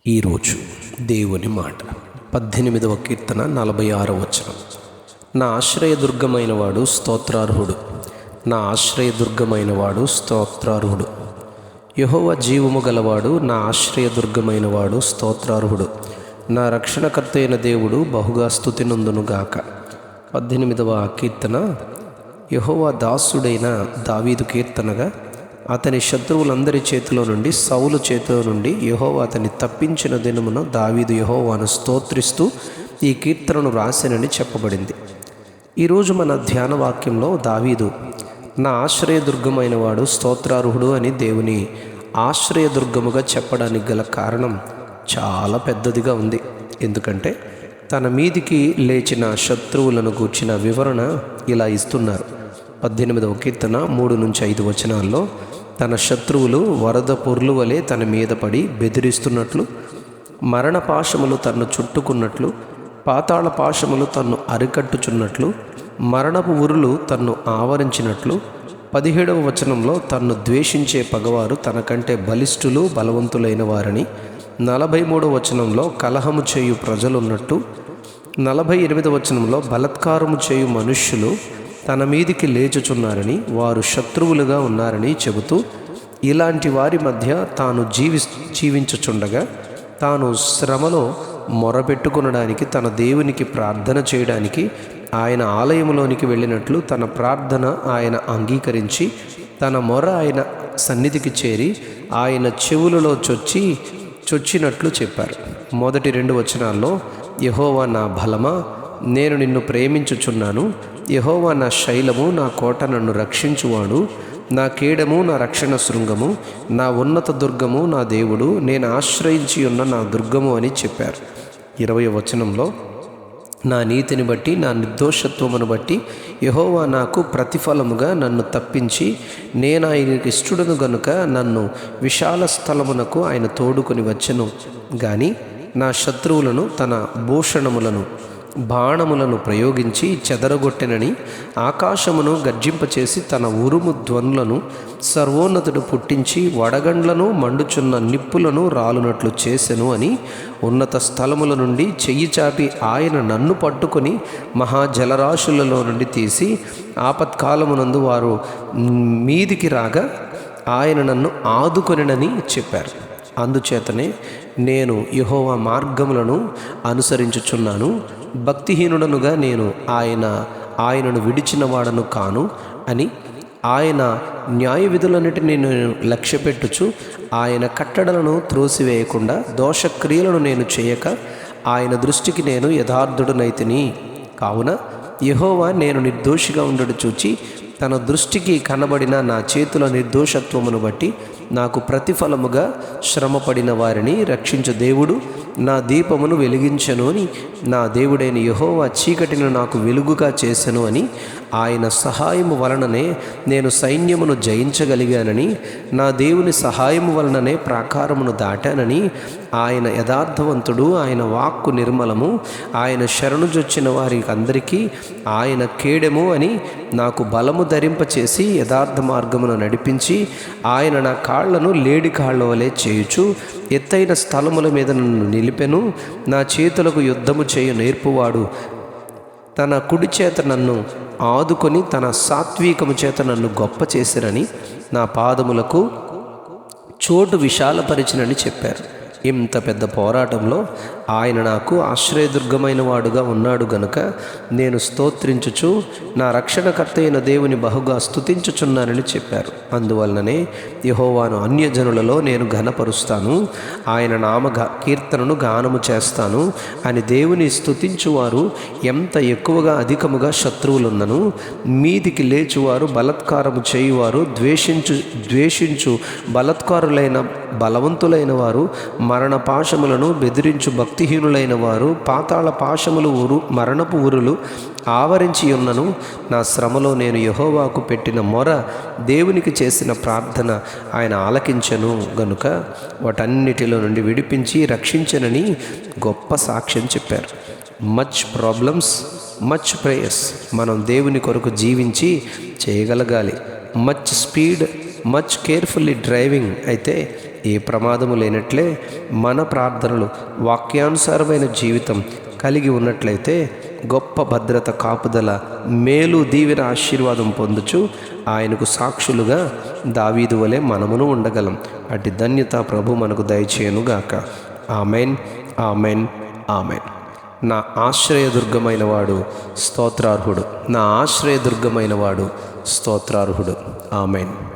ఈరోజు దేవుని మాట 18వ కీర్తన 46వ వచనం. నా ఆశ్రయదుర్గమైన వాడు స్తోత్రార్హుడు, నా ఆశ్రయదుర్గమైన వాడు స్తోత్రార్హుడు. యెహోవా జీవము గలవాడు, నా ఆశ్రయదుర్గమైన వాడు స్తోత్రార్హుడు. నా రక్షణకర్త అయిన దేవుడు బహుగా స్తుతి నొందునుగాక. 18వ కీర్తన యెహోవా దాసుడైన దావీదు కీర్తనగా, అతని శత్రువులందరి చేతిలో నుండి, సౌలు చేతిలో నుండి యెహోవా అతన్ని తప్పించిన దినమున దావీదు యెహోవాను స్తోత్రిస్తూ ఈ కీర్తనను రాసినని చెప్పబడింది. ఈరోజు మన ధ్యాన వాక్యంలో దావీదు నా ఆశ్రయదుర్గమైన వాడు స్తోత్రార్హుడు అని దేవుని ఆశ్రయదుర్గముగా చెప్పడానికి గల కారణం చాలా పెద్దదిగా ఉంది. ఎందుకంటే తన మీదికి లేచిన శత్రువులను గూర్చిన వివరణ ఇలా ఇస్తున్నారు. 18వ కీర్తన 3-5 వచనాల్లో, తన శత్రువులు వరద పొర్లు వలె తన మీద పడి బెదిరిస్తున్నట్లు, మరణ పాశములు తన్ను చుట్టుకున్నట్లు, పాతాళ పాశములు తన్ను అరికట్టుచున్నట్లు, మరణపు ఉరులు తన్ను ఆవరించినట్లు. 17వ వచనంలో, తన్ను ద్వేషించే పగవారు తనకంటే బలిష్ఠులు బలవంతులైన వారని. 43వ వచనంలో, కలహము చేయు ప్రజలున్నట్టు. 48వ వచనంలో, బలత్కారము చేయు మనుష్యులు తన మీదికి లేచుచున్నారని, వారు శత్రువులుగా ఉన్నారని చెబుతూ, ఇలాంటి వారి మధ్య తాను జీవించుచుండగా తాను శ్రమలో మొరపెట్టుకొనడానికి, తన దేవునికి ప్రార్థన చేయడానికి ఆయన ఆలయంలోనికి వెళ్ళినట్లు తన ప్రార్థన ఆయన అంగీకరించి, తన మొర ఆయన సన్నిధికి చేరి ఆయన చెవులలో చొచ్చినట్లు చెప్పారు. మొదటి 2 వచనాల్లో, యెహోవా నా బలమా, నేను నిన్ను ప్రేమించుచున్నాను. యెహోవా నా శైలము, నా కోట, నన్ను రక్షించువాడు, నా కేడము, నా రక్షణ శృంగము, నా ఉన్నత దుర్గము, నా దేవుడు, నేను ఆశ్రయించి ఉన్న నా దుర్గము అని చెప్పారు. 20వ వచనంలో, నా నీతిని బట్టి, నా నిర్దోషత్వమును బట్టి యెహోవా నాకు ప్రతిఫలముగా నన్ను తప్పించి, నేను ఆయనకి ఇష్టడును గనుక నన్ను విశాల స్థలమునకు ఆయన తోడుకొని వచ్చెను. గాని నా శత్రువులను తన భూషణములను బాణములను ప్రయోగించి చెదరగొట్టెనని, ఆకాశమును గర్జింపచేసి తన ఉరుము ధ్వనులను సర్వోన్నతుడు పుట్టించి వడగండ్లను మండుచున్న నిప్పులను రాలునట్లు చేసెను అని. ఉన్నత స్థలముల నుండి చెయ్యి చాపి ఆయన నన్ను పట్టుకొని మహాజలరాశులలో నుండి తీసి, ఆపత్కాలమునందు వారు మీదికి రాగా ఆయన నన్ను ఆదుకొనినని చెప్పారు. అందుచేతనే నేను యెహోవా మార్గములను అనుసరించుచున్నాను. భక్తిహీనుడనుగా నేను ఆయనను విడిచిన వాడను కాను అని. ఆయన న్యాయ విధులన్నిటిని నేను లక్ష్యపెట్టుచు, ఆయన కట్టడలను త్రోసివేయకుండా, దోషక్రియలను నేను చేయక, ఆయన దృష్టికి నేను యథార్థుడనైతిని. కావున యెహోవా నేను నిర్దోషిగా ఉండడు చూచి, తన దృష్టికి కనబడిన నా చేతుల నిర్దోషత్వమును బట్టి నాకు ప్రతిఫలముగా శ్రమపడిన వారిని రక్షించు దేవుడు నా దీపమును వెలిగించెను అని. నా దేవుడైన యెహోవా చీకటిని నాకు వెలుగుగా చేసెను అని. ఆయన సహాయము వలననే నేను సైన్యమును జయించగలిగానని, నా దేవుని సహాయము వలననే ప్రాకారమును దాటానని. ఆయన యథార్థవంతుడు, ఆయన వాక్కు నిర్మలము, ఆయన శరణుజొచ్చిన వారికి అందరికీ ఆయన కేడెము అని. నాకు బలము ధరింపచేసి యథార్థ మార్గమును నడిపించి, ఆయన నా కాళ్లను లేడి కాళ్ల వలె చేయుచు ఎత్తైన స్థలముల మీద నన్ను నిలిపెను. నా చేతులకు యుద్ధము చేయు నేర్పువాడు తన కుడి చేత నన్ను ఆదుకొని, తన సాత్వికము చేత నన్ను గొప్ప చేసిరని, నా పాదములకు చోటు విశాలపరిచినని చెప్పారు. ఇంత పెద్ద పోరాటంలో ఆయన నాకు ఆశ్రయదుర్గమైన వాడుగా ఉన్నాడు గనుక నేను స్తోత్రించుచు నా రక్షణకర్త అయిన దేవుని బహుగా స్తుతించుచున్నానని చెప్పారు. అందువలననే యెహోవాను అన్యజనులలో నేను ఘనపరుస్తాను, ఆయన నామ కీర్తనను గానము చేస్తాను అని. దేవుని స్తుతించువారు ఎంత ఎక్కువగా అధికముగా శత్రువులున్నను, మీదికి లేచువారు, బలత్కారము చేయువారు, ద్వేషించు బలత్కారులైన బలవంతులైన వారు, మరణ పాశములను బెదిరించు భక్తిహీనులైన వారు, పాతాళ పాశములు మరణపు ఉరులు ఆవరించి ఉన్నను. నా శ్రమలో నేను యెహోవాకు పెట్టిన మొర, దేవునికి చేసిన ప్రార్థన ఆయన ఆలకించెను గనుక వాటన్నిటిలో నుండి విడిపించి రక్షించెనని గొప్ప సాక్ష్యం చెప్పారు. Much problems, much prayers. మనం దేవుని కొరకు జీవించి చేయగలగాలి. Much speed, much carefully driving అయితే ఏ ప్రమాదము లేనట్లే మన ప్రార్థనలు వాక్యానుసారమైన జీవితం కలిగి ఉన్నట్లయితే గొప్ప భద్రత, కాపుదల, మేలు, దీవెన, ఆశీర్వాదం పొందుచు ఆయనకు సాక్షులుగా దావీదు వలె మనమును ఉండగలం. అట్టి ధన్యత ప్రభు మనకు దయచేయునుగాక. Amen, amen, amen. నా ఆశ్రయదుర్గమైన వాడు స్తోత్రార్హుడు. నా ఆశ్రయదుర్గమైన వాడు స్తోత్రార్హుడు. ఆమెన్.